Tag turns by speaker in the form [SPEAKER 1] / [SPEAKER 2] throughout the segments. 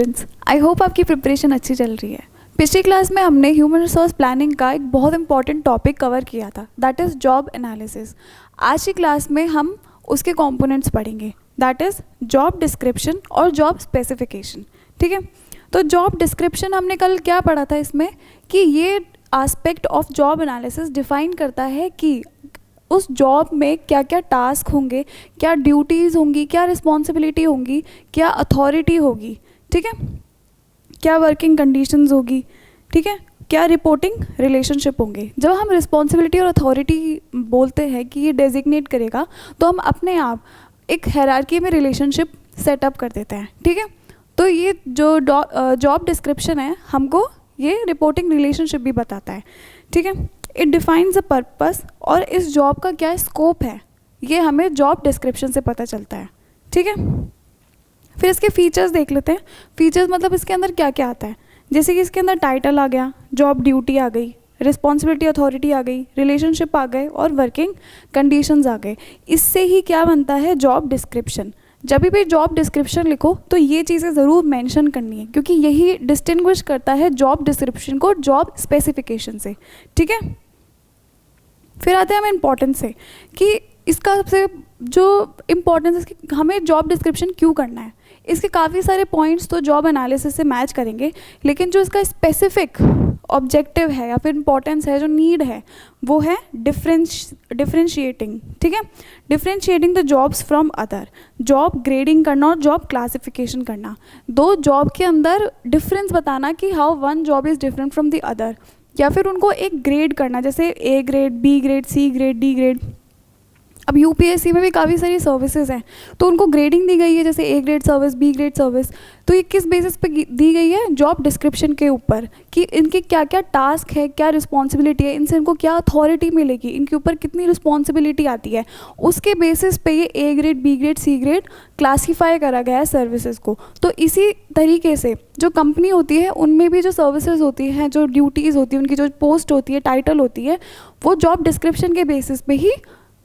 [SPEAKER 1] Students, I hope आपकी preparation अच्छी चल रही है। पिछली क्लास में हमने ह्यूमन रिसोर्स प्लानिंग का एक बहुत इंपॉर्टेंट टॉपिक कवर किया था, दैट इज़ जॉब एनालिसिस। आज की क्लास में हम उसके कंपोनेंट्स पढ़ेंगे, दैट इज़ जॉब डिस्क्रिप्शन और जॉब स्पेसिफिकेशन। ठीक है, तो जॉब डिस्क्रिप्शन हमने कल क्या पढ़ा था इसमें कि ये aspect of job analysis define करता है कि उस जॉब में क्या क्या टास्क होंगे, क्या ड्यूटीज़ होंगी, क्या रिस्पॉन्सिबिलिटी होंगी, क्या अथॉरिटी होगी, ठीक है, क्या वर्किंग कंडीशंस होगी, ठीक है, क्या रिपोर्टिंग रिलेशनशिप होंगे। जब हम रिस्पॉन्सिबिलिटी और अथॉरिटी बोलते हैं कि ये डेजिग्नेट करेगा, तो हम अपने आप एक हायरार्की में रिलेशनशिप सेटअप कर देते हैं। ठीक है, तो ये जो जॉब डिस्क्रिप्शन है हमको ये रिपोर्टिंग रिलेशनशिप भी बताता है। ठीक है, इट डिफाइंस अ पर्पस, और इस जॉब का क्या स्कोप है ये हमें जॉब डिस्क्रिप्शन से पता चलता है। ठीक है, फिर इसके फीचर्स देख लेते हैं। फीचर्स मतलब इसके अंदर क्या क्या आता है, जैसे कि इसके अंदर टाइटल आ गया, जॉब ड्यूटी आ गई, रिस्पॉन्सिबिलिटी अथॉरिटी आ गई, रिलेशनशिप आ गए और वर्किंग कंडीशंस आ गए। इससे ही क्या बनता है, जॉब डिस्क्रिप्शन। जब भी जॉब डिस्क्रिप्शन लिखो तो ये चीज़ें ज़रूर मेंशन करनी है, क्योंकि यही डिस्टिंग्विश करता है जॉब डिस्क्रिप्शन को जॉब स्पेसिफिकेशन से। ठीक है, फिर आते हैं हम इम्पोर्टेंस से कि इसका सबसे जो इम्पोर्टेंस है हमें जॉब डिस्क्रिप्शन क्यों करना है। इसके काफ़ी सारे पॉइंट्स तो जॉब एनालिसिस से मैच करेंगे, लेकिन जो इसका स्पेसिफिक ऑब्जेक्टिव है या फिर इम्पोर्टेंस है, जो नीड है, वो है डिफरेंशिएटिंग। ठीक है, differentiating the jobs from other, job grading करना और जॉब क्लासिफिकेशन करना। दो जॉब के अंदर डिफरेंस बताना कि how one job is different from the other, या फिर उनको एक ग्रेड करना, जैसे A grade, B grade, C grade, D grade. अब यूपीएससी में भी काफ़ी सारी सर्विसेज हैं, तो उनको ग्रेडिंग दी गई है, जैसे A grade service, B grade service. तो ये किस बेसिस पे दी गई है, जॉब डिस्क्रिप्शन के ऊपर, कि इनके क्या क्या टास्क है, क्या रिस्पॉन्सिबिलिटी है, इनसे इनको क्या अथॉरिटी मिलेगी, इनके ऊपर कितनी रिस्पॉन्सिबिलिटी आती है, उसके बेसिस पे ये A grade, B grade, C grade classify करा गया है सर्विसेज को। तो इसी तरीके से जो कंपनी होती है उनमें भी जो सर्विसेज होती हैं, जो ड्यूटीज़ होती है, उनकी जो पोस्ट होती है, टाइटल होती है, वो जॉब डिस्क्रिप्शन के बेसिस पे ही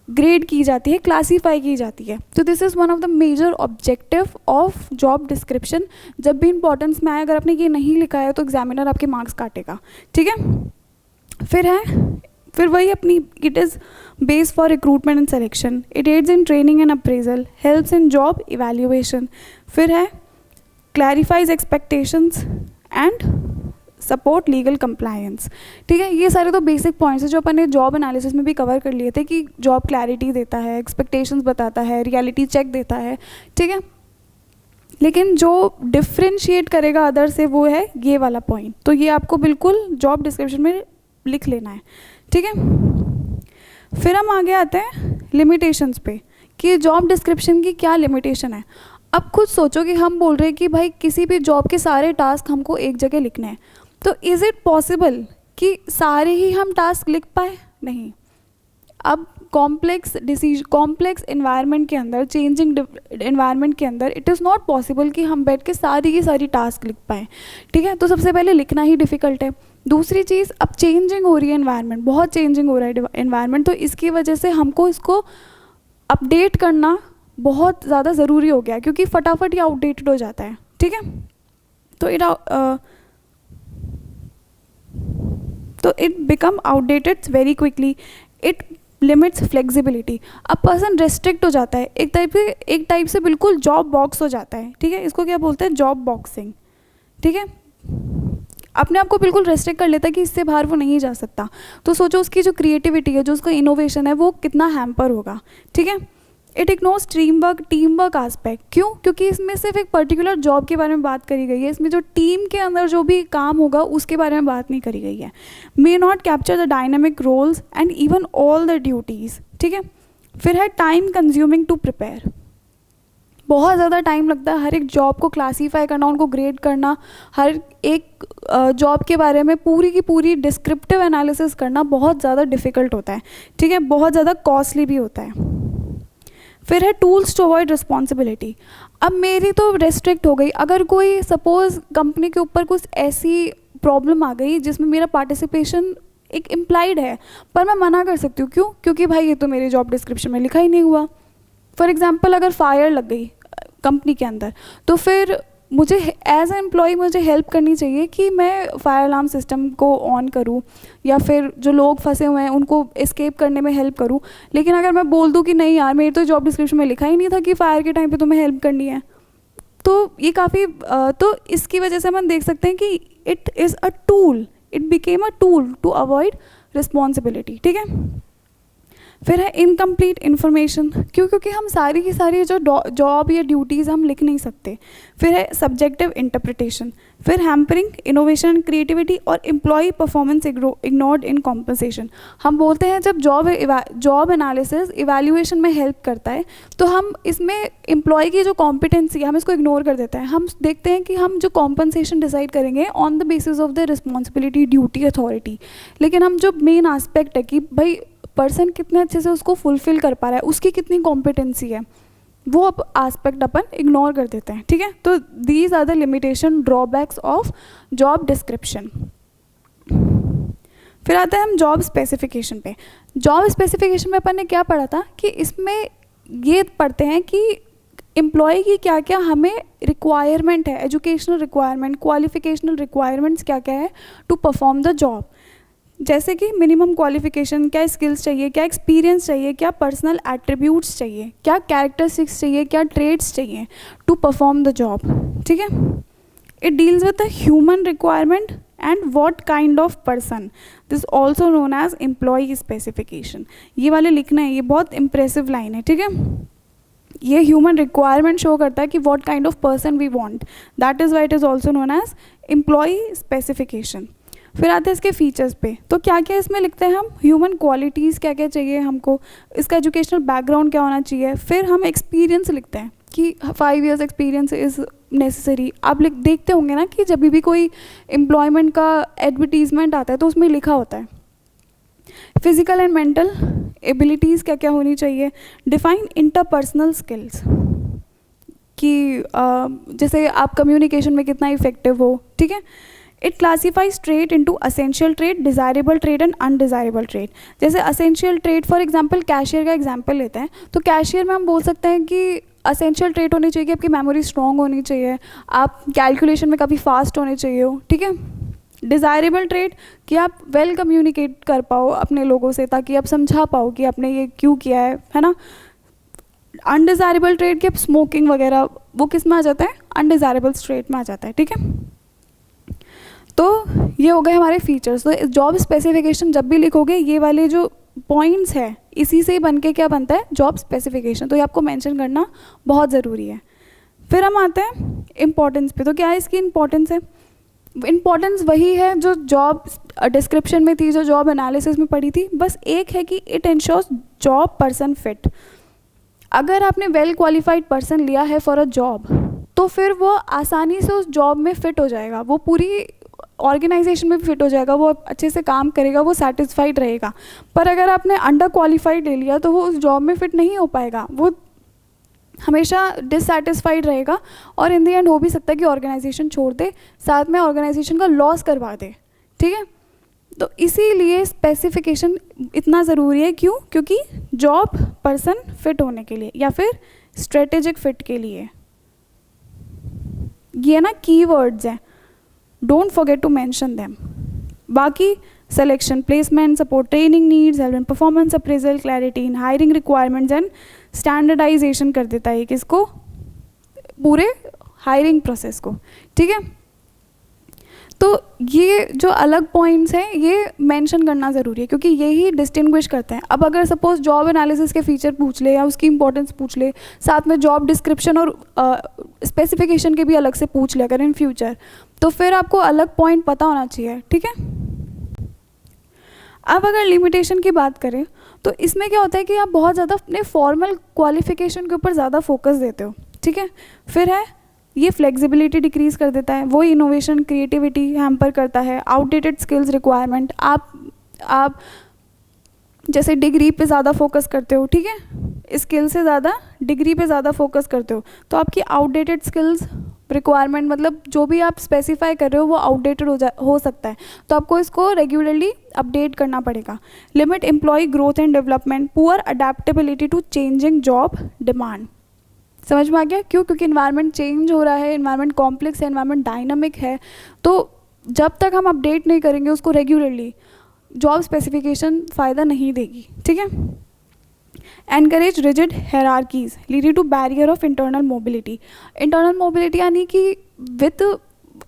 [SPEAKER 1] ग्रेड की जाती है, क्लासीफाई की जाती है। तो this is one of the major objective of job description. जब भी इंपॉर्टेंस में आए, अगर आपने ये नहीं लिखा है तो एग्जामिनर आपके मार्क्स काटेगा। ठीक है, फिर वही अपनी, it is base for recruitment and selection, it adds in training and appraisal, helps in job evaluation. फिर है clarifies expectations and support legal compliance. ठीक है, ये सारे तो बेसिक पॉइंट्स हैं जो अपन ने जॉब एनालिसिस में भी कवर कर लिए थे कि जॉब क्लैरिटी देता है, एक्सपेक्टेशंस बताता है, रियलिटी चेक देता है। ठीक है, लेकिन जो डिफ्रेंशिएट करेगा अदर से वो है ये वाला पॉइंट, तो ये आपको बिल्कुल जॉब डिस्क्रिप्शन में लिख लेना है। ठीक है, फिर हम आगे आते हैं लिमिटेशंस पे कि जॉब डिस्क्रिप्शन की क्या लिमिटेशन है। अब खुद सोचो कि हम बोल रहे हैं कि भाई किसी भी जॉब के सारे टास्क हमको एक जगह लिखने हैं, तो इज़ इट पॉसिबल कि सारे ही हम टास्क लिख पाए? नहीं। अब कॉम्प्लेक्स इन्वायरमेंट के अंदर, चेंजिंग इन्वायरमेंट के अंदर, इट इज़ नॉट पॉसिबल कि हम बैठ के सारी की सारी टास्क लिख पाएँ। ठीक है, तो सबसे पहले लिखना ही डिफ़िकल्ट है। दूसरी चीज़, अब चेंजिंग हो रही है इन्वायरमेंट, बहुत चेंजिंग हो रहा है इन्वायरमेंट, तो इसकी वजह से हमको इसको अपडेट करना बहुत ज़्यादा ज़रूरी हो गया, क्योंकि फटाफट ये आउटडेटेड हो जाता है। ठीक है, तो it become outdated very quickly, it limits flexibility. अब पर्सन रेस्ट्रिक्ट हो जाता है, एक टाइप से बिल्कुल जॉब बॉक्स हो जाता है। ठीक है, इसको क्या बोलते हैं, जॉब बॉक्सिंग। ठीक है, अपने आप को बिल्कुल रेस्ट्रिक्ट कर लेता है कि इससे बाहर वो नहीं जा सकता। तो सोचो उसकी जो क्रिएटिविटी है, जो उसका इनोवेशन है, वो कितना हैम्पर होगा। ठीक है, it ignores team work aspect. क्यों? क्योंकि इसमें सिर्फ एक पर्टिकुलर जॉब के बारे में बात करी गई है, इसमें जो टीम के अंदर जो भी काम होगा उसके बारे में बात नहीं करी गई है। May not capture the dynamic roles and even all the duties. ठीक है, फिर है टाइम कंज्यूमिंग टू प्रिपेयर। बहुत ज़्यादा टाइम लगता है हर एक जॉब को क्लासीफाई करना, उनको ग्रेड करना, हर एक जॉब के बारे में पूरी की पूरी डिस्क्रिप्टिव एनालिसिस करना बहुत ज़्यादा डिफ़िकल्ट होता है। ठीक है, बहुत ज़्यादा कॉस्टली भी होता है। फिर है टूल्स टू अवॉइड रिस्पॉन्सिबिलिटी। अब मेरी तो रेस्ट्रिक्ट हो गई, अगर कोई सपोज़ कंपनी के ऊपर कुछ ऐसी प्रॉब्लम आ गई जिसमें मेरा पार्टिसिपेशन एक इम्प्लाइड है, पर मैं मना कर सकती हूँ। क्यों? क्योंकि भाई ये तो मेरे जॉब डिस्क्रिप्शन में लिखा ही नहीं हुआ। फॉर एग्जांपल, अगर फायर लग गई कंपनी के अंदर, तो फिर मुझे एज ए एम्प्लॉय मुझे हेल्प करनी चाहिए कि मैं फायर अलार्म सिस्टम को ऑन करूं या फिर जो लोग फंसे हुए हैं उनको एस्केप करने में हेल्प करूं। लेकिन अगर मैं बोल दूं कि नहीं यार, मेरी तो जॉब डिस्क्रिप्शन में लिखा ही नहीं था कि फायर के टाइम पे तुम्हें हेल्प करनी है, तो ये काफ़ी तो इसकी वजह से हम देख सकते हैं कि it is a tool, it became a tool to avoid responsibility. ठीक है, फिर है इनकम्प्लीट इन्फॉर्मेशन, क्योंकि हम सारी की सारी जो जॉब या ड्यूटीज़ हम लिख नहीं सकते। फिर है सब्जेक्टिव इंटरप्रिटेशन, फिर हैम्परिंग इनोवेशन क्रिएटिविटी और employee performance ignored in compensation. हम बोलते हैं जब जॉब एनालिसिस इवैल्यूएशन में हेल्प करता है तो हम इसमें एम्प्लॉय की जो कॉम्पिटेंसी है हम इसको इग्नोर कर देते हैं। हम देखते हैं कि हम जो कॉम्पनसेशन डिसाइड करेंगे on the basis of the responsibility duty authority, लेकिन हम जो मेन आस्पेक्ट है कि भाई पर्सन कितने अच्छे से उसको फुलफिल कर पा रहा है, उसकी कितनी कॉम्पिटेंसी है, वो अब आस्पेक्ट अपन इग्नोर कर देते हैं। ठीक है, तो these are the limitation drawbacks of job description. फिर आता है हम जॉब स्पेसिफिकेशन पे। जॉब स्पेसिफिकेशन में अपन ने क्या पढ़ा था कि इसमें ये पढ़ते हैं कि एम्प्लॉय की क्या क्या हमें रिक्वायरमेंट है, एजुकेशनल रिक्वायरमेंट, क्वालिफिकेशनल रिक्वायरमेंट्स क्या क्या है टू परफॉर्म द जॉब। जैसे कि मिनिमम क्वालिफिकेशन, क्या स्किल्स चाहिए, क्या एक्सपीरियंस चाहिए, क्या पर्सनल एट्रीब्यूट्स चाहिए, क्या कैरेक्टरिस्टिक्स चाहिए, क्या ट्रेड्स चाहिए टू परफॉर्म द जॉब। ठीक है, it deals with the human requirement and what kind of person, this also known as employee specification. ये वाले लिखना है, ये बहुत इंप्रेसिव लाइन है। ठीक है, ये ह्यूमन रिक्वायरमेंट शो करता है कि what kind of person we want, that is why it is also known as employee specification. फिर आते हैं इसके फीचर्स पे, तो क्या क्या इसमें लिखते हैं हम, ह्यूमन क्वालिटीज़ क्या क्या चाहिए हमको, इसका एजुकेशनल बैकग्राउंड क्या होना चाहिए। फिर हम एक्सपीरियंस लिखते हैं कि 5 years एक्सपीरियंस इज़ नेसेसरी। आप देखते होंगे ना कि जब भी कोई एम्प्लॉयमेंट का एडवर्टीजमेंट आता है तो उसमें लिखा होता है फिजिकल एंड मेंटल एबिलिटीज़ क्या क्या होनी चाहिए। डिफाइन इंटरपर्सनल स्किल्स, कि जैसे आप कम्युनिकेशन में कितना इफेक्टिव हो। ठीक है, it classifies trait into essential trait, desirable trait and undesirable trait. जैसे essential trait for example cashier का एग्जांपल लेते हैं, तो कैशियर में हम बोल सकते हैं कि असेंशियल ट्रेड होनी चाहिए कि आपकी मेमोरी स्ट्रॉन्ग होनी चाहिए, आप कैलकुलेशन में काफ़ी फास्ट होने चाहिए हो। ठीक है, डिज़ायरेबल ट्रेड कि आप वेल कम्युनिकेट कर पाओ अपने लोगों से, ताकि आप समझा पाओ कि आपने ये क्यों किया है ना। अनडिज़ायरेबल ट्रेड कि आप स्मोकिंग वगैरह, वो किस में आ जाता है, अनडिज़ायरेबल ट्रेड में आ जाता है। ठीक है, तो ये हो गए हमारे फीचर्स। तो जॉब स्पेसिफिकेशन जब भी लिखोगे ये वाले जो पॉइंट्स है इसी से ही बन के क्या बनता है, जॉब स्पेसिफिकेशन। तो ये आपको मेंशन करना बहुत ज़रूरी है। फिर हम आते हैं इम्पोर्टेंस पे, तो क्या है इसकी इम्पोर्टेंस है, इम्पोर्टेंस वही है जो जॉब डिस्क्रिप्शन में थी, जो जॉब एनालिसिस में पढ़ी थी, बस एक है कि it ensures job person fit. अगर आपने वेल क्वालिफाइड पर्सन लिया है फॉर अ जॉब तो फिर वो आसानी से उस जॉब में फिट हो जाएगा, वो पूरी ऑर्गेनाइजेशन में भी फिट हो जाएगा, वो अच्छे से काम करेगा, वो सेटिस्फाइड रहेगा। पर अगर आपने अंडर क्वालिफाइड ले लिया तो वो उस जॉब में फिट नहीं हो पाएगा, वो हमेशा डिससेटिस्फाइड रहेगा और इन द एंड हो भी सकता है कि ऑर्गेनाइजेशन छोड़ दे, साथ में ऑर्गेनाइजेशन का लॉस करवा दे। ठीक है, तो इसीलिए स्पेसिफिकेशन इतना ज़रूरी है। क्यों? क्योंकि जॉब पर्सन फिट होने के लिए या फिर स्ट्रेटेजिक फिट के लिए। ये ना कीवर्ड्स हैं, don't forget to mention them. बाकी selection, placement, support, training needs, help and performance appraisal, clarity in hiring requirements and standardization कर देता है किसको, पूरे हायरिंग प्रोसेस को। ठीक है, तो ये जो अलग पॉइंट्स हैं ये मेंशन करना ज़रूरी है क्योंकि यही डिस्टिंग्विश करते हैं। अब अगर सपोज जॉब एनालिसिस के फीचर पूछ ले या उसकी इंपॉर्टेंस पूछ ले, साथ में जॉब डिस्क्रिप्शन और स्पेसिफिकेशन के भी अलग से पूछ ले अगर इन फ्यूचर, तो फिर आपको अलग पॉइंट पता होना चाहिए। ठीक है, अब अगर लिमिटेशन की बात करें तो इसमें क्या होता है कि आप बहुत ज़्यादा अपने फॉर्मल क्वालिफिकेशन के ऊपर ज़्यादा फोकस देते हो। ठीक है, फिर है ये फ्लेक्सिबिलिटी डिक्रीज़ कर देता है, वो इनोवेशन क्रिएटिविटी हैम्पर करता है, आउटडेटेड स्किल्स रिक्वायरमेंट, आप जैसे डिग्री पे ज़्यादा फोकस करते हो। ठीक है, स्किल से ज़्यादा डिग्री पे ज़्यादा फोकस करते हो तो आपकी आउटडेटेड स्किल्स रिक्वायरमेंट, मतलब जो भी आप स्पेसिफाई कर रहे हो वो आउटडेटेड हो सकता है, तो आपको इसको रेगुलरली अपडेट करना पड़ेगा। Limit employee growth and development, poor adaptability to changing job demand. समझ में आ गया क्यों? क्योंकि इन्वायरमेंट चेंज हो रहा है, इन्वायरमेंट कॉम्प्लेक्स है, इन्वायरमेंट डायनामिक है, तो जब तक हम अपडेट नहीं करेंगे उसको रेगुलरली, जॉब स्पेसिफिकेशन फ़ायदा नहीं देगी, ठीक है। Encourage rigid hierarchies leading to barrier of internal mobility. Internal mobility यानी कि विथ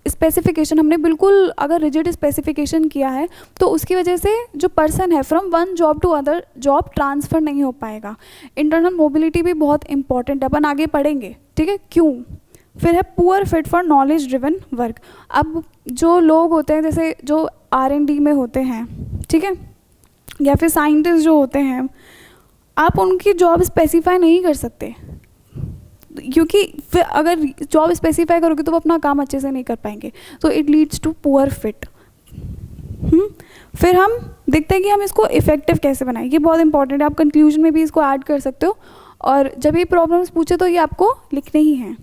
[SPEAKER 1] स्पेसिफिकेशन, हमने बिल्कुल अगर रिजिड स्पेसिफिकेशन किया है तो उसकी वजह से जो पर्सन है from one job to other job transfer नहीं हो पाएगा। इंटरनल मोबिलिटी भी बहुत इंपॉर्टेंट है, अपन आगे पढ़ेंगे, ठीक है, क्यों। फिर है poor fit for knowledge driven work. अब जो लोग होते हैं जैसे जो R&D में होते हैं, ठीक है, या फिर साइंटिस्ट जो होते हैं, आप उनकी जॉब स्पेसिफाई नहीं कर सकते, क्योंकि फिर अगर जॉब स्पेसिफाई करोगे तो वो अपना काम अच्छे से नहीं कर पाएंगे, तो it leads to poor fit. फिर हम देखते हैं कि हम इसको इफेक्टिव कैसे बनाएं, ये बहुत इंपॉर्टेंट है, आप कंक्लूजन में भी इसको ऐड कर सकते हो, और जब ये प्रॉब्लम्स पूछे तो ये आपको लिखने ही हैं।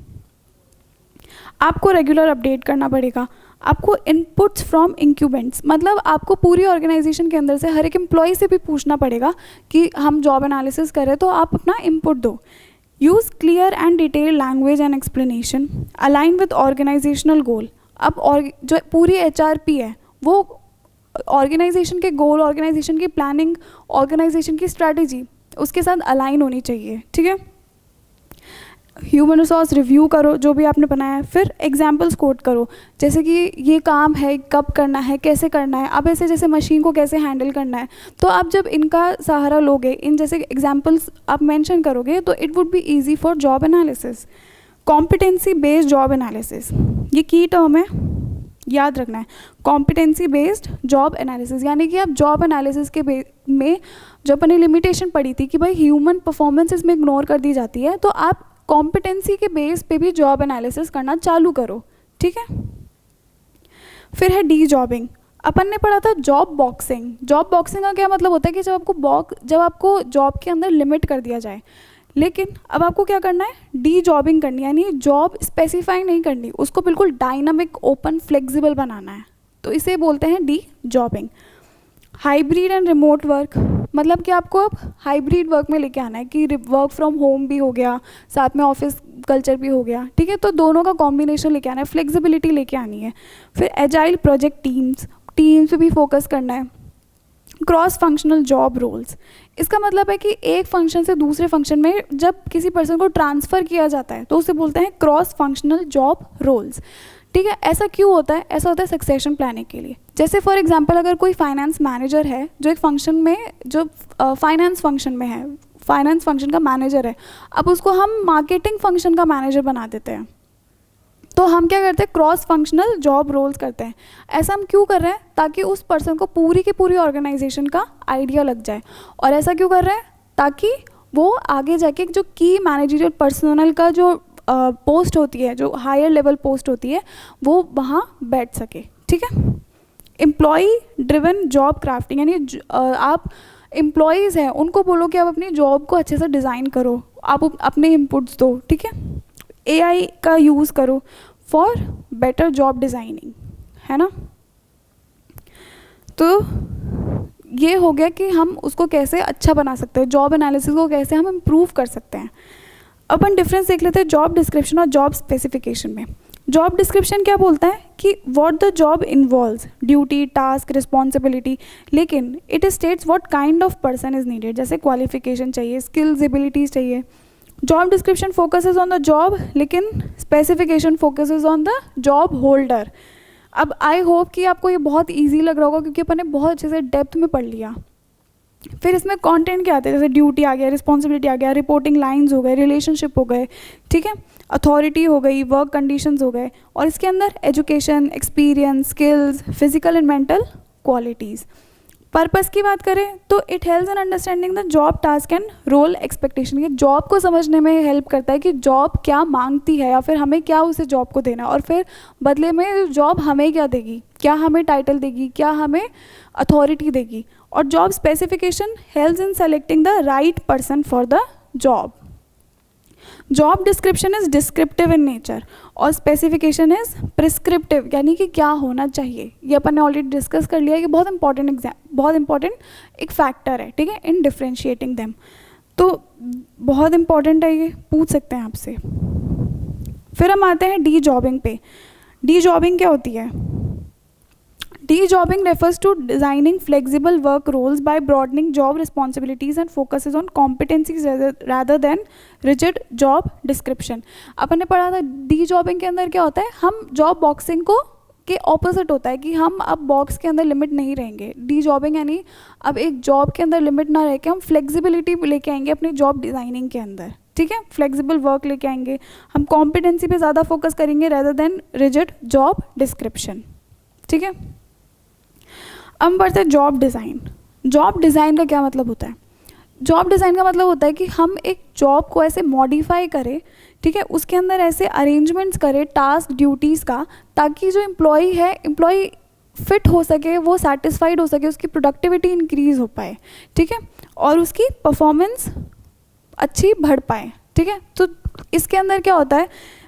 [SPEAKER 1] आपको रेगुलर अपडेट करना पड़ेगा, आपको इनपुट्स फ्रॉम इंक्यूबेंट्स, मतलब आपको पूरी ऑर्गेनाइजेशन के अंदर से हर एक एम्प्लॉय से भी पूछना पड़ेगा कि हम जॉब एनालिसिस करें, तो आप अपना इनपुट दो। Use clear and detailed language and explanation, align with organizational goal. अब जो पूरी HRP है वो ऑर्गेनाइजेशन के गोल, ऑर्गेनाइजेशन की प्लानिंग, ऑर्गेनाइजेशन की स्ट्रैटेजी उसके साथ अलाइन होनी चाहिए, ठीक है। ह्यूमन रिसोर्स रिव्यू करो जो भी आपने बनाया है, फिर एग्जाम्पल्स कोट करो, जैसे कि ये काम है, कब करना है, कैसे करना है, अब ऐसे जैसे मशीन को कैसे हैंडल करना है, तो आप जब इनका सहारा लोगे, इन जैसे एग्जाम्पल्स आप मेंशन करोगे, तो it would be easy for job analysis. Competency based job analysis, ये की टर्म है, याद रखना है, कॉम्पिटेंसी बेस्ड जॉब एनालिसिस, यानी कि आप जॉब एनालिसिस के में जो अपनी लिमिटेशन पड़ी थी कि भाई ह्यूमन परफॉर्मेंस इसमें इग्नोर कर दी जाती है, तो आप कॉम्पिटेंसी के बेस पे भी जॉब एनालिसिस करना चालू करो, ठीक है। फिर है डी जॉबिंग। अपन ने पढ़ा था जॉब बॉक्सिंग। जॉब बॉक्सिंग का क्या मतलब होता है कि जब आपको जॉब के अंदर लिमिट कर दिया जाए, लेकिन अब आपको क्या करना है, डी जॉबिंग करनी है, यानी जॉब स्पेसिफाई नहीं करनी, उसको बिल्कुल डायनामिक, ओपन, फ्लेक्सिबल बनाना है, तो इसे बोलते हैं de jobbing. Hybrid and remote work, मतलब कि आपको अब हाइब्रिड वर्क में लेके आना है कि वर्क फ्रॉम होम भी हो गया, साथ में ऑफिस कल्चर भी हो गया, ठीक है, तो दोनों का कॉम्बिनेशन लेके आना है, फ्लेक्सिबिलिटी लेके आनी है। फिर एजाइल प्रोजेक्ट टीम्स पे भी फोकस करना है। क्रॉस फंक्शनल जॉब रोल्स, इसका मतलब है कि एक फंक्शन से दूसरे फंक्शन में जब किसी पर्सन को ट्रांसफ़र किया जाता है तो उसे बोलते हैं क्रॉस फंक्शनल जॉब रोल्स, ठीक है। ऐसा क्यों होता है? ऐसा होता है सक्सेशन प्लानिंग के लिए। जैसे फॉर एग्जांपल अगर कोई फाइनेंस मैनेजर है जो एक फंक्शन में, जो फाइनेंस फंक्शन में है, फाइनेंस फंक्शन का मैनेजर है, अब उसको हम मार्केटिंग फंक्शन का मैनेजर बना देते हैं, तो हम क्या करते हैं, क्रॉस फंक्शनल जॉब रोल्स करते हैं। ऐसा हम क्यों कर रहे हैं? ताकि उस पर्सन को पूरी की पूरी ऑर्गेनाइजेशन का आइडिया लग जाए। और ऐसा क्यों कर रहे हैं? ताकि वो आगे जाके जो की मैनेजरियल पर्सनल का जो पोस्ट होती है, जो हायर लेवल पोस्ट होती है, वो वहाँ बैठ सके, ठीक है। एम्प्लॉय ड्रिवन जॉब क्राफ्टिंग, यानी आप एम्प्लॉयज़ हैं उनको बोलो कि आप अपनी जॉब को अच्छे से डिज़ाइन करो, आप अपने इनपुट्स दो, ठीक है। AI का यूज़ करो फॉर बेटर जॉब डिज़ाइनिंग, है ना। तो ये हो गया कि हम उसको कैसे अच्छा बना सकते हैं, जॉब एनालिसिस को कैसे हम इम्प्रूव कर सकते हैं। अपन डिफरेंस देख लेते हैं जॉब डिस्क्रिप्शन और जॉब स्पेसिफिकेशन में। जॉब डिस्क्रिप्शन क्या बोलता है कि what the job involves, duty, task, responsibility, लेकिन it states what kind of person is needed, जैसे क्वालिफिकेशन चाहिए, स्किल्स, एबिलिटीज़ चाहिए। Job description focuses on the job, लेकिन specification focuses on the job holder. अब आई होप कि आपको ये बहुत इजी लग रहा होगा क्योंकि अपन ने बहुत अच्छे से डेप्थ में पढ़ लिया। फिर इसमें कंटेंट क्या आते हैं, जैसे ड्यूटी आ गया, रिस्पॉन्सिबिलिटी आ गया, रिपोर्टिंग लाइंस हो गए, रिलेशनशिप हो गए, ठीक है, अथॉरिटी हो गई, वर्क कंडीशंस हो गए, और इसके अंदर education, experience, skills, physical and mental qualities. Purpose की बात करें तो it helps in understanding the job task and role expectation. ये जॉब को समझने में हेल्प करता है कि जॉब क्या मांगती है या फिर हमें क्या उसे जॉब को देना है, और फिर बदले में जॉब हमें क्या देगी, क्या हमें टाइटल देगी, क्या हमें अथॉरिटी देगी। और job specification helps in selecting the right person for the job. Job description is descriptive in nature और स्पेसिफिकेशन इज प्रिस्क्रिप्टिव, यानी कि क्या होना चाहिए। ये अपन ने ऑलरेडी डिस्कस कर लिया है कि बहुत इंपॉर्टेंट एक फैक्टर है, ठीक है, इन डिफ्रेंशिएटिंग देम। तो बहुत इम्पॉर्टेंट है, ये पूछ सकते हैं आपसे। फिर हम आते हैं डी जॉबिंग पे। डी जॉबिंग क्या होती है? De jobbing refers to designing flexible work roles by broadening job responsibilities and focuses on competencies rather than rigid job description। अपन ने पढ़ा था डी जॉबिंग के अंदर क्या होता है, हम जॉब बॉक्सिंग को के ऑपोजिट होता है कि हम अब बॉक्स के अंदर लिमिट नहीं रहेंगे। डी जॉबिंग यानी अब एक जॉब के अंदर लिमिट ना रह के हम फ्लेक्सिबिलिटी लेके आएंगे अपनी जॉब डिज़ाइनिंग के अंदर, ठीक है, फ्लेक्सिबल वर्क लेके आएंगे, हम कॉम्पिटेंसी पे ज़्यादा फोकस करेंगे rather than rigid job description, ठीक है। अब बढ़ते हैं जॉब डिज़ाइन। जॉब डिज़ाइन का क्या मतलब होता है? जॉब डिज़ाइन का मतलब होता है कि हम एक जॉब को ऐसे मॉडिफाई करें, ठीक है, उसके अंदर ऐसे अरेंजमेंट्स करें टास्क ड्यूटीज़ का, ताकि जो एम्प्लॉई है, एम्प्लॉई फिट हो सके, वो सेटिस्फाइड हो सके, उसकी प्रोडक्टिविटी इंक्रीज़ हो पाए, ठीक है, और उसकी परफॉर्मेंस अच्छी बढ़ पाए, ठीक है। तो इसके अंदर क्या होता है,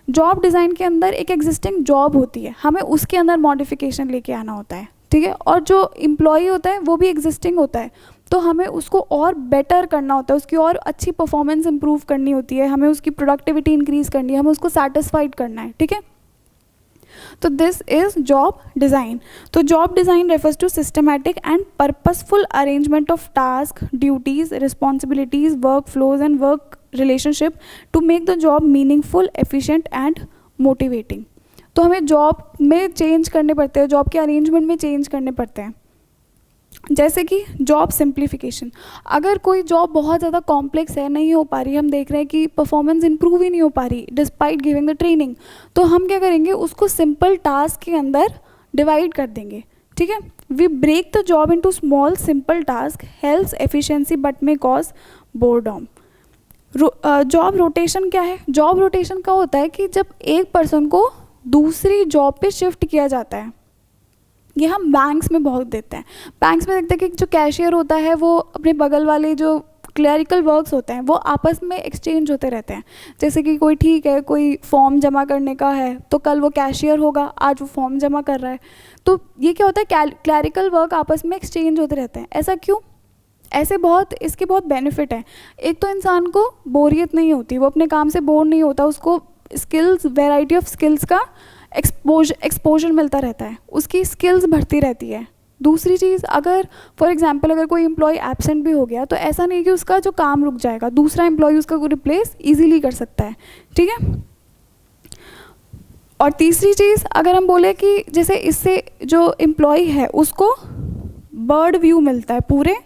[SPEAKER 1] जॉब डिज़ाइन के अंदर एक एग्जिस्टिंग जॉब होती है, हमें उसके अंदर मॉडिफिकेशन लेके आना होता है, ठीक है, और जो एम्प्लॉई होता है वो भी एग्जिस्टिंग होता है, तो हमें उसको और बेटर करना होता है, उसकी और अच्छी परफॉर्मेंस इंप्रूव करनी होती है, हमें उसकी प्रोडक्टिविटी इंक्रीज़ करनी है, हमें उसको सेटिस्फाइड करना है, ठीक है। तो दिस इज़ जॉब डिज़ाइन। तो job design refers to systematic and purposeful arrangement of task, duties, responsibilities, work flows and work relationship to make the job meaningful, efficient and motivating. तो हमें जॉब में change करने पड़ते हैं, job के arrangement में change करने पड़ते हैं, जैसे कि जॉब सिंप्लीफिकेशन। अगर कोई जॉब बहुत ज़्यादा कॉम्प्लेक्स है, नहीं हो पा रही, हम देख रहे हैं कि परफॉर्मेंस इंप्रूव ही नहीं हो पा रही डिस्पाइट गिविंग द ट्रेनिंग, तो हम क्या करेंगे, उसको सिंपल टास्क के अंदर डिवाइड कर देंगे, ठीक है। We break the job into small simple task, helps efficiency but may cause boredom. Job rotation क्या है? जॉब रोटेशन का होता है कि जब एक पर्सन को दूसरी जॉब पे शिफ्ट किया जाता है, ये हम बैंक्स में बहुत देते हैं। बैंक्स में देखते हैं कि जो कैशियर होता है वो अपने बगल वाले जो क्लरिकल वर्क्स होते हैं वो आपस में एक्सचेंज होते रहते हैं। जैसे कि कोई ठीक है, कोई फॉर्म जमा करने का है तो कल वो कैशियर होगा, आज वो फॉर्म जमा कर रहा है, तो ये क्या होता है, क्लरिकल वर्क आपस में एक्सचेंज होते रहते हैं। ऐसा क्यों? ऐसे बहुत इसके बहुत बेनिफिट हैं। एक तो इंसान को बोरियत नहीं होती, वो अपने काम से बोर नहीं होता, उसको स्किल्स, वैरायटी ऑफ स्किल्स का एक्सपोजर मिलता रहता है, उसकी स्किल्स बढ़ती रहती है। दूसरी चीज़, अगर फॉर एग्जांपल अगर कोई एम्प्लॉय एब्सेंट भी हो गया तो ऐसा नहीं कि उसका जो काम रुक जाएगा, दूसरा एम्प्लॉय उसका रिप्लेस इजीली कर सकता है, ठीक है। और तीसरी चीज़, अगर हम बोले कि जैसे इससे जो एम्प्लॉय है उसको बर्ड व्यू मिलता है पूरे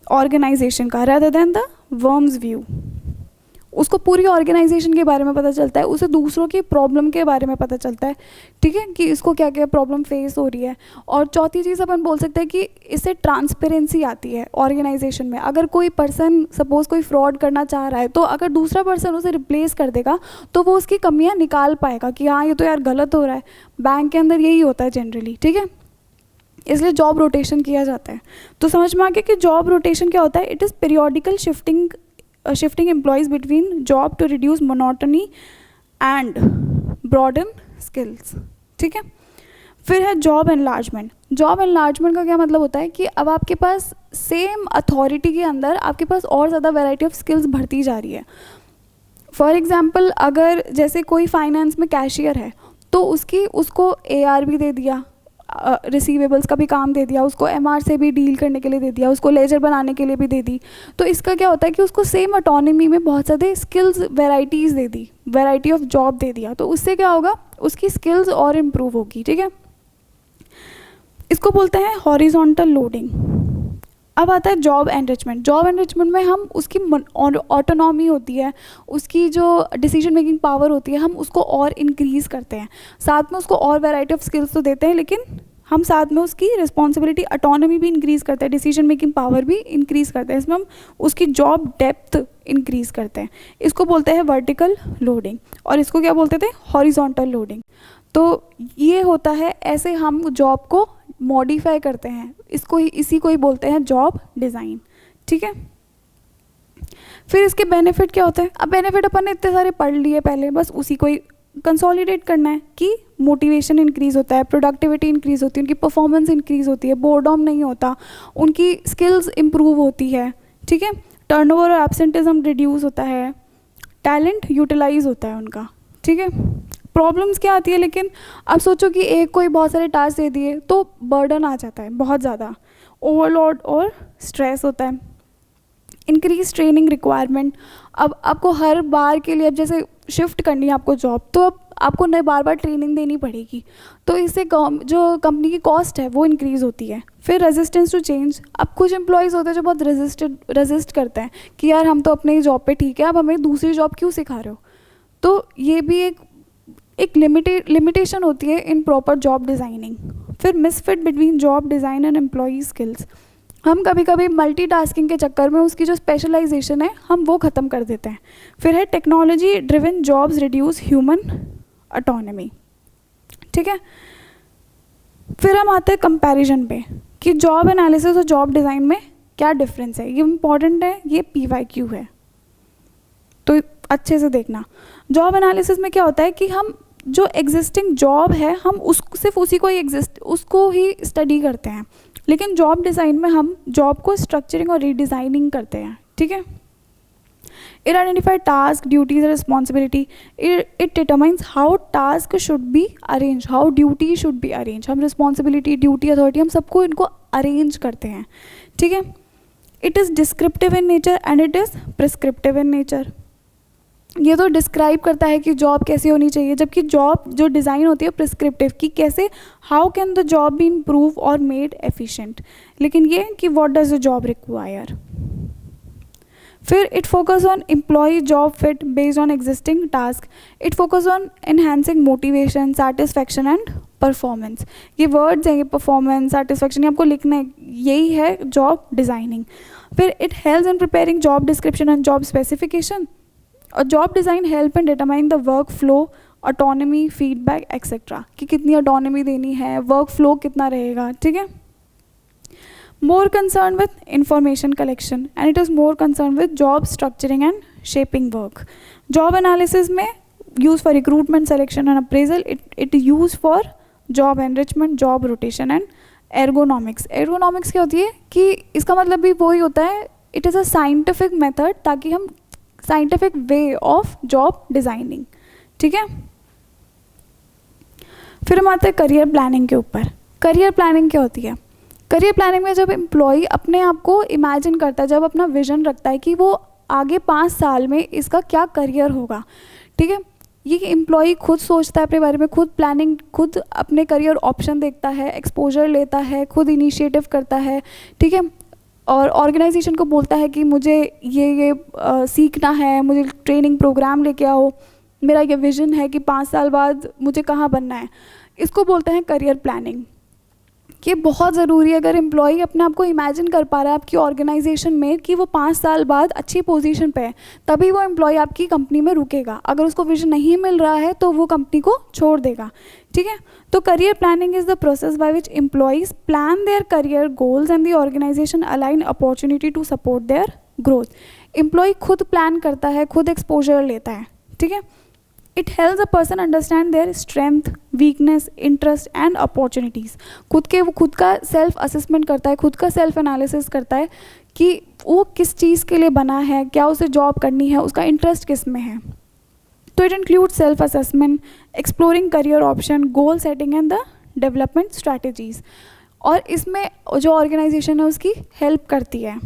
[SPEAKER 1] ऑर्गेनाइजेशन का rather than the worms view, उसको पूरी ऑर्गेनाइजेशन के बारे में पता चलता है, उसे दूसरों की प्रॉब्लम के बारे में पता चलता है, ठीक है, कि इसको क्या क्या प्रॉब्लम फेस हो रही है। और चौथी चीज़ अपन बोल सकते हैं कि इससे ट्रांसपेरेंसी आती है ऑर्गेनाइजेशन में। अगर कोई पर्सन सपोज कोई फ्रॉड करना चाह रहा है तो अगर दूसरा पर्सन उसे रिप्लेस कर देगा तो वो उसकी कमियां निकाल पाएगा कि हाँ ये तो यार गलत हो रहा है। बैंक के अंदर यही होता है जनरली, ठीक है, इसलिए जॉब रोटेशन किया जाता है। तो समझ में आ गया कि जॉब रोटेशन क्या होता है, it is periodical shifting employees between job to reduce monotony and broaden skills, ठीक है। फिर है जॉब एनलार्जमेंट। जॉब एनलार्जमेंट का क्या मतलब होता है कि अब आपके पास सेम अथॉरिटी के अंदर आपके पास और ज़्यादा वैरायटी ऑफ स्किल्स बढ़ती जा रही है। फॉर एग्जांपल, अगर जैसे कोई फाइनेंस में कैशियर है तो उसको AR भी दे दिया, रिसीवेबल्स का भी काम दे दिया, उसको MR से भी डील करने के लिए दे दिया, उसको लेजर बनाने के लिए भी दे दी। तो इसका क्या होता है कि उसको सेम ऑटोनॉमी में बहुत ज़्यादा स्किल्स वेराइटीज़ दे दी, वैरायटी ऑफ जॉब दे दिया, तो उससे क्या होगा, उसकी स्किल्स और इम्प्रूव होगी, ठीक है। इसको बोलते हैं हॉरिजॉन्टल लोडिंग। अब आता है जॉब एनरिचमेंट। जॉब एनरिचमेंट में हम उसकी ऑटोनॉमी होती है, उसकी जो डिसीजन मेकिंग पावर होती है, हम उसको और इंक्रीज़ करते हैं, साथ में उसको और वैरायटी ऑफ स्किल्स तो देते हैं, लेकिन हम साथ में उसकी रिस्पॉन्सिबिलिटी, ऑटोनॉमी भी इंक्रीज़ करते हैं, डिसीजन मेकिंग पावर भी इंक्रीज़ करते हैं, इसमें हम उसकी जॉब डेप्थ इंक्रीज़ करते हैं। इसको बोलते हैं वर्टिकल लोडिंग और इसको क्या बोलते थे, हॉरिजॉन्टल लोडिंग। तो ये होता है, ऐसे हम जॉब को मॉडिफाई करते हैं, इसी को ही बोलते हैं जॉब डिज़ाइन, ठीक है। फिर इसके बेनिफिट क्या होते हैं? अब बेनिफिट अपन ने इतने सारे पढ़ लिए पहले, बस उसी को ही कंसोलिडेट करना है कि मोटिवेशन इंक्रीज़ होता है, प्रोडक्टिविटी इंक्रीज़ होती है, उनकी परफॉर्मेंस इंक्रीज़ होती है, बोर्डम नहीं होता, उनकी स्किल्स इंप्रूव होती है, ठीक है, टर्नओवर और एब्सेंटिज्म रिड्यूस होता है, टैलेंट यूटिलाइज होता है उनका, ठीक है। प्रॉब्लम्स क्या आती है, लेकिन अब सोचो कि एक कोई बहुत सारे टास्क दे दिए तो बर्डन आ जाता है बहुत ज़्यादा, ओवरलोड और स्ट्रेस होता है। इंक्रीज ट्रेनिंग रिक्वायरमेंट, अब आपको हर बार के लिए, अब जैसे शिफ्ट करनी है आपको जॉब, तो अब आपको नए बार बार ट्रेनिंग देनी पड़ेगी, तो इससे जो कंपनी की कॉस्ट है वो इंक्रीज़ होती है। फिर रेजिस्टेंस टू चेंज, अब कुछ एम्प्लॉयज़ होते हैं जो बहुत रेजिस्ट करते हैं कि यार हम तो अपने ही जॉब पे ठीक है, अब हमें दूसरी जॉब क्यों सिखा रहे हो। तो ये भी एक लिमिटेशन होती है इन प्रॉपर जॉब डिज़ाइनिंग। फिर misfit between job design and employee skills, हम कभी कभी मल्टीटास्किंग के चक्कर में उसकी जो स्पेशलाइजेशन है हम वो ख़त्म कर देते हैं। फिर है technology driven jobs reduce human autonomy, ठीक है। फिर हम आते हैं कंपैरिजन पे कि जॉब एनालिसिस और जॉब डिज़ाइन में क्या डिफरेंस है। ये इम्पॉर्टेंट है, ये PYQ है, तो अच्छे से देखना। जॉब एनालिसिस में क्या होता है कि हम जो एग्जिस्टिंग जॉब है हम सिर्फ उसको ही स्टडी करते हैं, लेकिन जॉब डिज़ाइन में हम जॉब को स्ट्रक्चरिंग और रीडिज़ाइनिंग करते हैं, ठीक है। It identifies task, duties, and responsibility. It determines how task should be arranged, how duty should be arranged. हम responsibility, duty, authority हम सबको इनको arrange करते हैं, ठीक है। It is descriptive in nature and it is prescriptive in nature. ये तो डिस्क्राइब करता है कि जॉब कैसे होनी चाहिए, जबकि जॉब जो डिज़ाइन होती है प्रिस्क्रिप्टिव कि कैसे, how can the job be improve और मेड एफिशिएंट। लेकिन ये कि what does the job require. फिर it focus on employ job fit based on existing task. It focus on enhancing motivation, satisfaction and performance. ये words हैं, ये performance, satisfaction, ये आपको लिखना है, यही है जॉब डिज़ाइनिंग। फिर it helps in preparing job description and job specification. और job design help in determine the work flow, autonomy, feedback etcetera, कि कितनी ऑटोनॉमी देनी है, वर्क फ्लो कितना रहेगा, ठीक है। More concern with information collection and it is more concern with job structuring and shaping work. Job analysis में use for recruitment, selection and appraisal, it use for job enrichment, job rotation and ergonomics. Ergonomics क्या होती है कि इसका मतलब भी वही होता है, it is a scientific method, ताकि हम scientific way of job designing, ठीक है। फिर हम आते हैं करियर प्लानिंग के ऊपर। करियर प्लानिंग क्या होती है? करियर प्लानिंग में जब एम्प्लॉय अपने आप को इमेजिन करता है, जब अपना विजन रखता है कि वो आगे 5 साल में इसका क्या करियर होगा, ठीक है। ये एम्प्लॉय खुद सोचता है अपने बारे में, खुद प्लानिंग, खुद अपने करियर ऑप्शन देखता है, एक्सपोजर लेता है, खुद इनिशिएटिव करता है, ठीक है। और ऑर्गेनाइजेशन को बोलता है कि मुझे ये सीखना है, मुझे ट्रेनिंग प्रोग्राम लेके आओ, मेरा ये विज़न है कि 5 साल बाद मुझे कहाँ बनना है। इसको बोलते हैं करियर प्लानिंग। ये बहुत ज़रूरी है। अगर एम्प्लॉय अपने आप को इमेजिन कर पा रहा है आपकी ऑर्गेनाइजेशन में कि वो 5 साल बाद अच्छी पोजीशन पे है, तभी वो एम्प्लॉय आपकी कंपनी में रुकेगा। अगर उसको विजन नहीं मिल रहा है तो वो कंपनी को छोड़ देगा, ठीक है। तो career planning is the process by which employees plan their career goals and the organisation align opportunity to support their growth. Employee खुद प्लान करता है, खुद एक्सपोजर लेता है, ठीक है। It helps a person understand their strength, weakness, interest and opportunities. खुद का सेल्फ असेसमेंट करता है, खुद का सेल्फ एनालिसिस करता है कि वो किस चीज़ के लिए बना है, क्या उसे जॉब करनी है, उसका इंटरेस्ट किस में है। तो it include self assessment, exploring career option, goal setting and the development strategies. और इसमें जो ऑर्गेनाइजेशन है उसकी हेल्प करती है,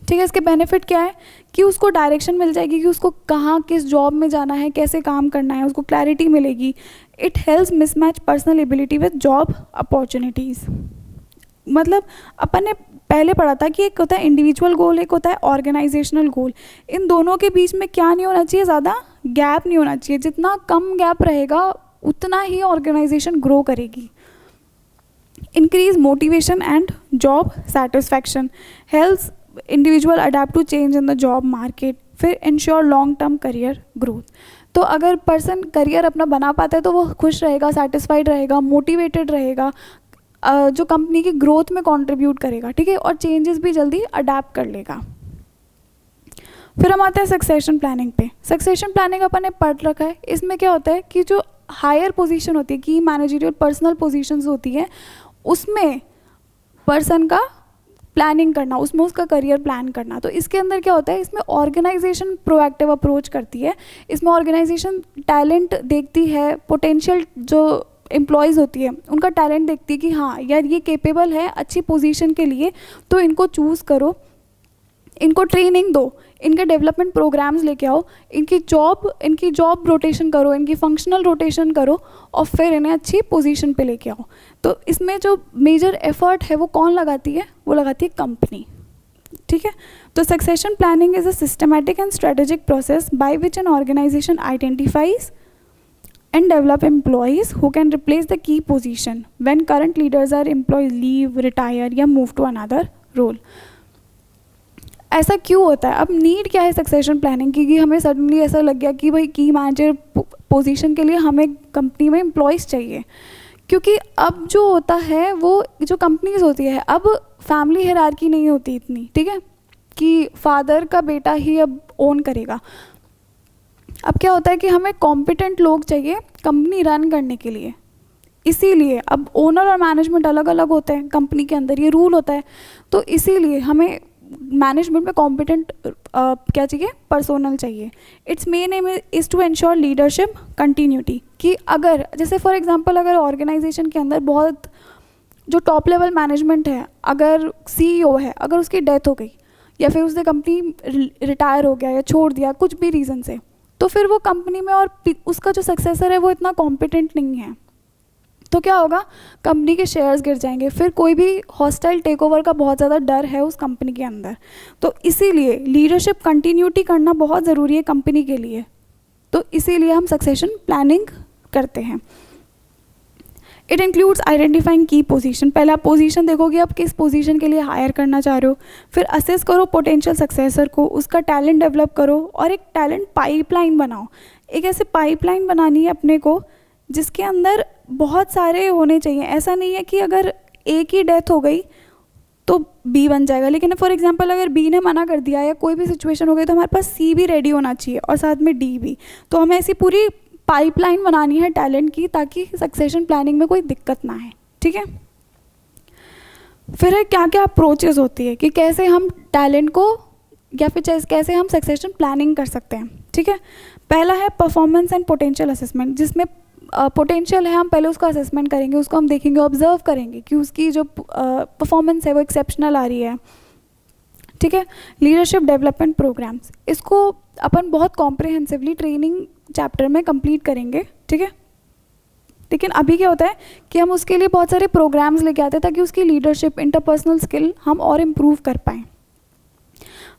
[SPEAKER 1] ठीक है। इसके बेनिफिट क्या है कि उसको डायरेक्शन मिल जाएगी कि उसको कहाँ किस जॉब में जाना है, कैसे काम करना है, उसको क्लैरिटी मिलेगी। It helps mismatch personal ability with job opportunities. मतलब अपन ने पहले पढ़ा था कि एक होता है इंडिविजुअल गोल, एक होता है ऑर्गेनाइजेशनल गोल। इन दोनों के बीच में क्या नहीं होना चाहिए, ज़्यादा गैप नहीं होना चाहिए। जितना कम गैप रहेगा उतना ही ऑर्गेनाइजेशन ग्रो करेगी। Increase motivation and job satisfaction, helps individual adapt to change in the job market. फिर ensure long term career growth. तो अगर पर्सन करियर अपना बना पाता है तो वो खुश रहेगा, सेटिस्फाइड रहेगा, मोटिवेटेड रहेगा, जो कंपनी की ग्रोथ में कंट्रीब्यूट करेगा, ठीक है। और चेंजेस भी जल्दी अडेप्ट कर लेगा। फिर हम आते हैं सक्सेशन प्लानिंग पे। सक्सेशन प्लानिंग अपन ने पढ़ रखा है। इसमें क्या होता है कि जो हायर पोजीशन होती है, की मैनेजरियल पर्सनल पोजीशंस होती है, उसमें पर्सन का प्लानिंग करना, उसमें उसका करियर प्लान करना। तो इसके अंदर क्या होता है, इसमें ऑर्गेनाइजेशन प्रोएक्टिव अप्रोच करती है। इसमें ऑर्गेनाइजेशन टैलेंट देखती है, पोटेंशियल जो एम्प्लॉयज़ होती है उनका टैलेंट देखती है कि हाँ यार ये केपेबल है अच्छी पोजीशन के लिए, तो इनको चूज़ करो, इनको ट्रेनिंग दो, इनके डेवलपमेंट प्रोग्राम्स लेके आओ, इनकी जॉब रोटेशन करो, इनकी फंक्शनल रोटेशन करो और फिर इन्हें अच्छी पोजीशन पे लेके आओ। तो इसमें जो मेजर एफर्ट है वो कौन लगाती है, वो लगाती है कंपनी। ठीक है, तो succession planning is a systematic and strategic process by which an organisation identifies and develop employees who can replace the key position when current leaders or employees leave, retire या move to another role। ऐसा क्यों होता है? अब need क्या है succession planning की कि हमें सडनली ऐसा लग गया कि भाई की मैनेजर पोजीशन के लिए हमें कंपनी में एम्प्लॉयज़ चाहिए, क्योंकि अब जो होता है वो जो कंपनीज होती है अब फैमिली हायरार्की नहीं होती इतनी, ठीक है, कि फादर का बेटा ही अब ओन करेगा। अब क्या होता है कि हमें कॉम्पिटेंट लोग चाहिए कंपनी रन करने के लिए, इसीलिए अब ओनर और मैनेजमेंट अलग अलग होते हैं कंपनी के अंदर, ये रूल होता है। तो इसीलिए हमें मैनेजमेंट में कॉम्पिटेंट क्या चाहिए, पर्सोनल चाहिए। It's main aim is to ensure leadership continuity, कि अगर जैसे फॉर एग्जांपल अगर ऑर्गेनाइजेशन के अंदर बहुत जो टॉप लेवल मैनेजमेंट है, अगर सीईओ है, अगर उसकी डेथ हो गई या फिर उसने कंपनी रिटायर हो गया या छोड़ दिया कुछ भी रीज़न से, तो फिर वो कंपनी में और उसका जो सक्सेसर है वो इतना कॉम्पिटेंट नहीं है, तो क्या होगा, कंपनी के शेयर्स गिर जाएंगे, फिर कोई भी हॉस्टाइल टेक ओवर का बहुत ज़्यादा डर है उस कंपनी के अंदर। तो इसीलिए लीडरशिप कंटिन्यूटी करना बहुत ज़रूरी है कंपनी के लिए, तो इसीलिए हम सक्सेशन प्लानिंग करते हैं। इट इंक्लूड्स आइडेंटिफाइंग की पोजीशन, पहले आप पोजीशन देखोगे आप किस पोजीशन के लिए हायर करना चाह रहे हो, फिर असेस करो पोटेंशियल सक्सेसर को, उसका टैलेंट डेवलप करो और एक टैलेंट पाइपलाइन बनाओ। एक ऐसे पाइपलाइन बनानी है अपने को जिसके अंदर बहुत सारे होने चाहिए। ऐसा नहीं है कि अगर एक ही डेथ हो गई तो बी बन जाएगा, लेकिन फॉर एग्जांपल अगर बी ने मना कर दिया या कोई भी सिचुएशन हो गई तो हमारे पास सी भी रेडी होना चाहिए और साथ में डी भी। तो हमें ऐसी पूरी पाइपलाइन बनानी है टैलेंट की ताकि सक्सेशन प्लानिंग में कोई दिक्कत ना आए, ठीक है। फिर क्या क्या अप्रोचेस होती है कि कैसे हम टैलेंट को या फिर कैसे हम सक्सेशन प्लानिंग कर सकते हैं, ठीक है। पहला है परफॉर्मेंस एंड पोटेंशियल असेसमेंट, जिसमें पोटेंशियल है हम पहले उसका असेसमेंट करेंगे, उसको हम देखेंगे, ऑब्जर्व करेंगे कि उसकी जो परफॉर्मेंस है वो एक्सेप्शनल आ रही है, ठीक है। लीडरशिप डेवलपमेंट प्रोग्राम्स, इसको अपन बहुत कॉम्प्रिहेंसिवली ट्रेनिंग चैप्टर में कंप्लीट करेंगे, ठीक है। लेकिन अभी क्या होता है कि हम उसके लिए बहुत सारे प्रोग्राम्स लेके आते हैं ताकि उसकी लीडरशिप इंटरपर्सनल स्किल हम और इम्प्रूव कर पाएँ।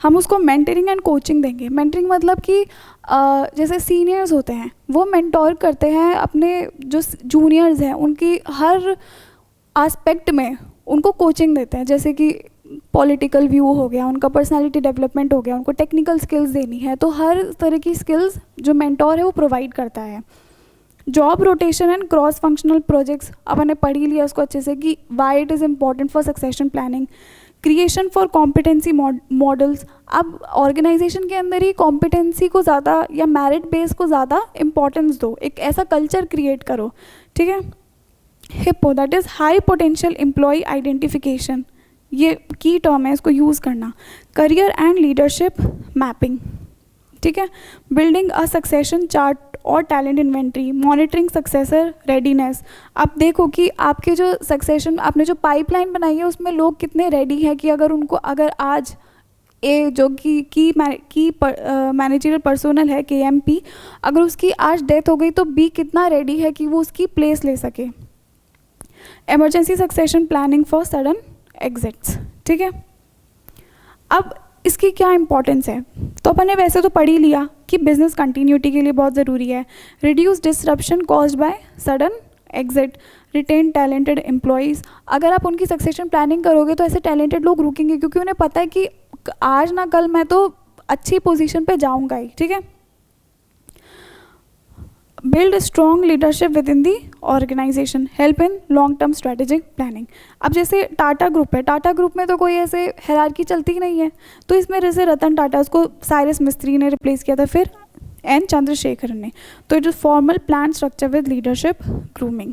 [SPEAKER 1] हम उसको मेंटरिंग एंड कोचिंग देंगे। मेंटरिंग मतलब कि जैसे सीनियर्स होते हैं वो मेंटोर करते हैं अपने जो जूनियर्स हैं, उनकी हर एस्पेक्ट में उनको कोचिंग देते हैं, जैसे कि पॉलिटिकल व्यू हो गया, उनका पर्सनालिटी डेवलपमेंट हो गया, उनको टेक्निकल स्किल्स देनी है, तो हर तरह की स्किल्स जो मेंटोर है वो प्रोवाइड करता है। Job rotation and cross functional projects, अब मैंने पढ़ ही लिया उसको अच्छे से कि why it is important for succession planning. Creation for competency models, अब ऑर्गेनाइजेशन के अंदर ही कॉम्पिटेंसी को ज़्यादा या मेरिट बेस को ज़्यादा इंपॉर्टेंस दो, एक ऐसा कल्चर क्रिएट करो, ठीक है। HiPo, that is high potential employee identification, ये की टर्म है, इसको यूज़ करना। करियर एंड लीडरशिप मैपिंग, ठीक है। बिल्डिंग अ सक्सेशन चार्ट और talent inventory, monitoring successor readiness. आप देखो कि आपके जो सक्सेशन आपने जो पाइपलाइन बनाई है उसमें लोग कितने रेडी हैं कि अगर उनको अगर आज ए जो की मैनेजरियल पर्सोनल है KMP, अगर उसकी आज डेथ हो गई तो बी कितना रेडी है कि वो उसकी प्लेस ले सके। Emergency succession planning for sudden exits, ठीक है। अब इसकी क्या इंपॉर्टेंस है, तो अपन ने वैसे तो पढ़ ही लिया कि बिजनेस कंटिन्यूटी के लिए बहुत ज़रूरी है। Reduce disruption caused by sudden exit, retain talented employees. अगर आप उनकी सक्सेशन प्लानिंग करोगे तो ऐसे टैलेंटेड लोग रुकेंगे, क्योंकि उन्हें पता है कि आज ना कल मैं तो अच्छी पोजीशन पे जाऊंगा ही, ठीक है। Build strong leadership within the organisation, help in long term strategic planning. अब जैसे टाटा ग्रुप है, टाटा ग्रुप में तो कोई ऐसे हायरार्की चलती ही नहीं है, तो इसमें जैसे रतन टाटा, उसको साइरस मिस्त्री ने रिप्लेस किया था, फिर N चंद्रशेखरन ने। तो it is formal plan structure with leadership grooming,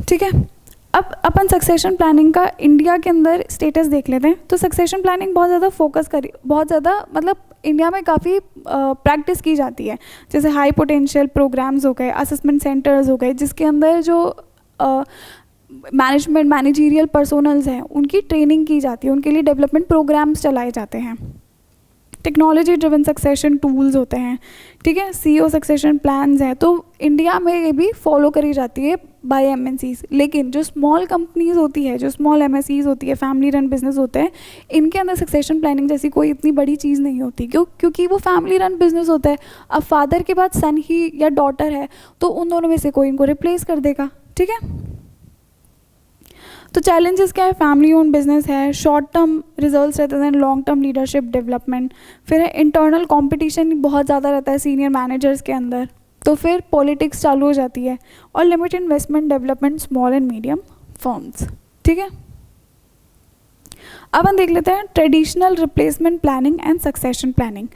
[SPEAKER 1] ठीक है। अब अपन सक्सेशन प्लानिंग का इंडिया के अंदर स्टेटस देख लेते हैं। तो सक्सेशन प्लानिंग बहुत ज़्यादा मतलब इंडिया में काफ़ी प्रैक्टिस की जाती है। जैसे हाई पोटेंशियल प्रोग्राम्स हो गए, असेसमेंट सेंटर्स हो गए, जिसके अंदर जो मैनेजरियल पर्सोनल्स हैं उनकी ट्रेनिंग की जाती है, उनके लिए डेवलपमेंट प्रोग्राम्स चलाए जाते हैं। टेक्नोलॉजी ड्रिवन सक्सेशन टूल्स होते हैं, ठीक है, CEO सक्सेशन प्लान्स हैं। तो इंडिया में ये भी फॉलो करी जाती है बाय MNCs। लेकिन जो स्मॉल कंपनीज होती है, जो स्मॉल MSCs होती है, फैमिली रन बिजनेस होते हैं, इनके अंदर सक्सेशन प्लानिंग जैसी कोई इतनी बड़ी चीज़ नहीं होती। क्योंकि वो फैमिली रन बिजनेस होता है। अब फादर के बाद सन ही या डॉटर है तो उन दोनों में से कोई इनको रिप्लेस कर देगा, ठीक है। तो चैलेंजेस क्या है? फैमिली ओन बिजनेस है, शॉर्ट टर्म रिजल्ट्स रहते हैं, लॉन्ग टर्म लीडरशिप डेवलपमेंट, फिर है इंटरनल कंपटीशन बहुत ज़्यादा रहता है सीनियर मैनेजर्स के अंदर, तो फिर पॉलिटिक्स चालू हो जाती है, और limited investment development small and medium firms, ठीक है। अब हम देख लेते हैं traditional replacement planning and succession planning.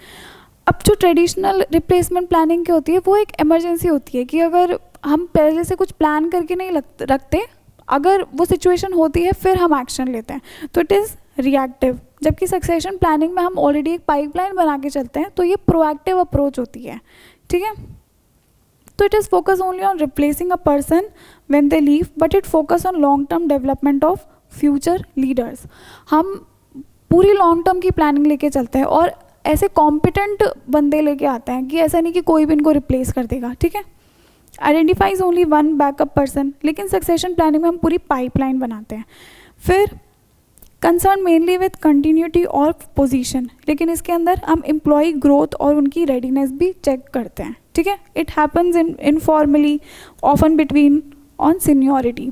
[SPEAKER 1] अब जो ट्रेडिशनल रिप्लेसमेंट प्लानिंग की होती है वो एक इमरजेंसी होती है कि अगर हम पहले से कुछ प्लान करके नहीं रखते, अगर वो सिचुएशन होती है फिर हम एक्शन लेते हैं, तो इट इज़ रिएक्टिव। जबकि सक्सेशन प्लानिंग में हम ऑलरेडी एक पाइपलाइन बना के चलते हैं, तो ये प्रोएक्टिव अप्रोच होती है, ठीक है। तो it is focus only on replacing a person when they leave, but it focus on long term development of future leaders. हम पूरी लॉन्ग टर्म की प्लानिंग लेके चलते हैं और ऐसे कॉम्पिटेंट बंदे लेके आते हैं कि ऐसा नहीं कि कोई भी इनको रिप्लेस कर देगा, ठीक है। Identifies only one backup person, लेकिन सक्सेशन प्लानिंग में हम पूरी पाइपलाइन बनाते हैं। फिर कंसर्न मेनली विद कंटिन्यूटी और पोजीशन, लेकिन इसके अंदर हम एम्प्लॉय ग्रोथ और उनकी रेडीनेस भी चेक करते हैं, ठीक है। It happens informally often between on seniority,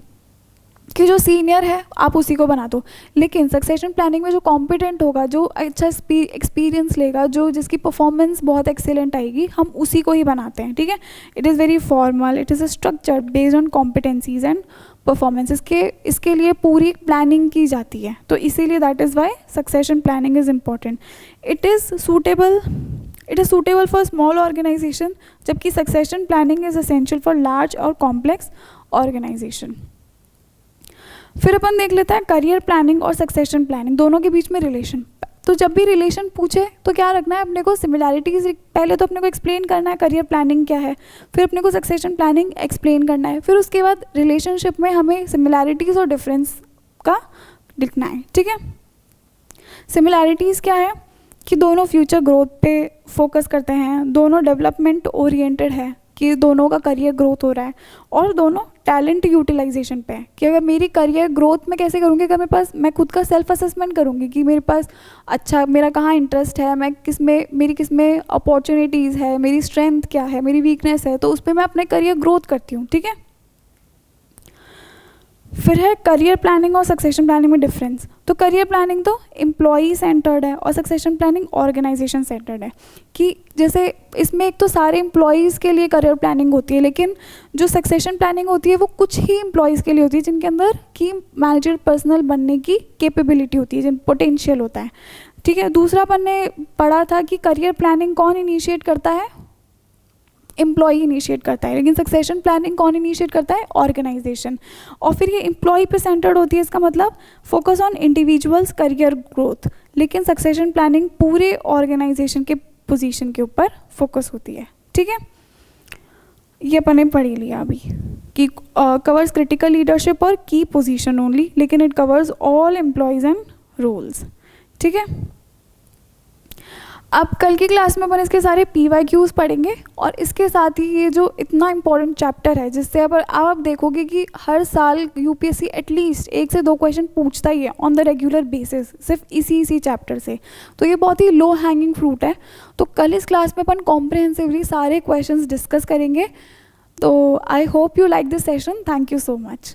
[SPEAKER 1] कि जो सीनियर है आप उसी को बना दो। लेकिन सक्सेशन प्लानिंग में जो कॉम्पिटेंट होगा, जो अच्छा एक्सपीरियंस लेगा, जिसकी परफॉर्मेंस बहुत एक्सेलेंट आएगी, हम उसी को ही बनाते हैं, ठीक है। It is very formal, it is a structure based on competencies and performance. इसके लिए पूरी प्लानिंग की जाती है, तो इसीलिए that is why succession planning is important. It is suitable for small organization, जबकि succession planning is essential for large और कॉम्प्लेक्स ऑर्गेनाइजेशन। फिर अपन देख लेते हैं करियर प्लानिंग और सक्सेशन प्लानिंग दोनों के बीच में रिलेशन। तो जब भी रिलेशन पूछे तो क्या रखना है अपने को? सिमिलैरिटीज़ पहले तो अपने को एक्सप्लेन करना है करियर प्लानिंग क्या है, फिर अपने को सक्सेशन प्लानिंग एक्सप्लेन करना है, फिर उसके बाद रिलेशनशिप में हमें सिमिलैरिटीज़ और डिफरेंस का लिखना है, ठीक है। सिमिलैरिटीज़ क्या है कि दोनों फ्यूचर ग्रोथ पे फोकस करते हैं, दोनों डेवलपमेंट ओरिएंटेड है कि दोनों का करियर ग्रोथ हो रहा है, और दोनों टैलेंट यूटिलाइजेशन पे है कि अगर मेरी करियर ग्रोथ में कैसे करूँगी, अगर मेरे पास मैं खुद का सेल्फ असेसमेंट करूँगी कि मेरे पास अच्छा मेरा कहाँ इंटरेस्ट है, मेरी किस में अपॉर्चुनिटीज़ है, मेरी स्ट्रेंथ क्या है, मेरी वीकनेस है, तो उस पर मैं अपने करियर ग्रोथ करती हूँ, ठीक है। फिर है करियर प्लानिंग और सक्सेशन प्लानिंग में डिफरेंस। तो करियर प्लानिंग तो एम्प्लॉई सेंटर्ड है और सक्सेशन प्लानिंग ऑर्गेनाइजेशन सेंटर्ड है, कि जैसे इसमें एक तो सारे एम्प्लॉयज़ के लिए करियर प्लानिंग होती है, लेकिन जो सक्सेशन प्लानिंग होती है वो कुछ ही एम्प्लॉयज़ के लिए होती है जिनके अंदर की मैनेजर पर्सनल बनने की कैपेबिलिटी होती है, जिन पोटेंशियल होता है, ठीक है। दूसरा अपन ने पढ़ा था कि करियर प्लानिंग कौन इनिशिएट करता है? एम्प्लॉई इनिशिएट करता है, लेकिन सक्सेशन प्लानिंग कौन इनिशिएट करता है? ऑर्गेनाइजेशन। और फिर ये एम्प्लॉई पे सेंटर्ड होती है, इसका मतलब focus on individuals career growth, लेकिन सक्सेशन प्लानिंग पूरे ऑर्गेनाइजेशन के पोजीशन के ऊपर फोकस होती है, ठीक है। ये अपन ने पढ़ लिया अभी कि कवर्स क्रिटिकल लीडरशिप और की पोजीशन ओनली, लेकिन it covers all employees and roles, ठीक है। अब कल की क्लास में अपन इसके सारे PYQs पढ़ेंगे, और इसके साथ ही ये जो इतना इम्पॉर्टेंट चैप्टर है जिससे अब आप देखोगे कि हर साल UPSC एटलीस्ट 1 से 2 क्वेश्चन पूछता ही है ऑन द रेगुलर बेसिस, सिर्फ इसी चैप्टर से। तो ये बहुत ही लो हैंगिंग फ्रूट है। तो कल इस क्लास में अपन कॉम्प्रिहेंसिवली सारे क्वेश्चंस डिस्कस करेंगे। तो I hope you like this session. Thank you so much.